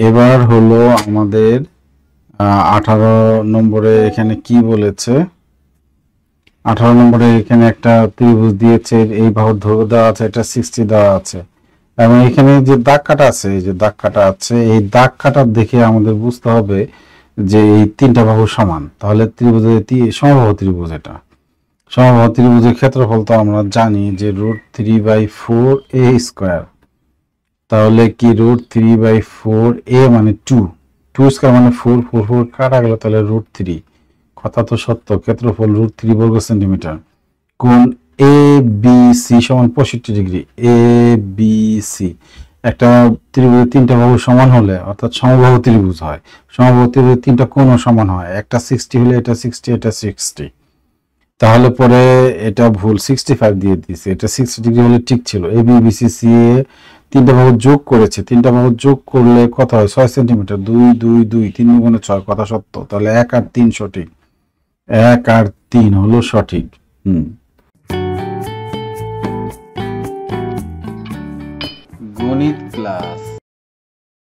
এবার হলো আমাদের 18 নম্বরে এখানে কি বলেছে। 18 নম্বরে এখানে একটা ত্রিভুজ দিয়েছে, এই বাহুর দৈর্ঘ্য দেওয়া আছে, এটা 60 দেওয়া আছে, এবং এখানে যে দাগ কাটা আছে, এই যে দাগ কাটা আছে, এই দাগ কাটা দেখে আমাদের বুঝতে হবে যে এই তিনটা বাহু সমান। তাহলে ত্রিভুজের সমবাহু ত্রিভুজ, এটা সমবাহু ত্রিভুজের ক্ষেত্রফল তো আমরা জানি যে √3/4a²। তাহলে কি √3/4a মানে 2 স্কয়ার মানে 4, 4 4 কাটা গেল, তাহলে √3। কথা তো সত্য, ক্ষেত্রফল √3 বর্গ সেন্টিমিটার। কোণ এ বি সি সমান 65 ডিগ্রি। এ বি সি একটা ত্রিভুজের তিনটা বাহু সমান হলে অর্থাৎ সমবাহু ত্রিভুজ হয়। সমবাহু ত্রিভুজের তিনটা কোণও সমান হয়, একটা 60 হলে এটা 60, এটা 60। তাহলে পরে এটা ভুল, 65 দিয়ে দিয়েছে, এটা 60 ডিগ্রি হলে ঠিক ছিল। A B B C C এ তিনটা বাহু যোগ করেছে, তিনটা বাহু যোগ করলে কত হয়? 6 সেন্টিমিটার। 2 2 2 3 গুণে 6, কথা সত্য। তাহলে 1 আর 3 সঠিক, 1 আর 3 হলো সঠিক। গণিত ক্লাস।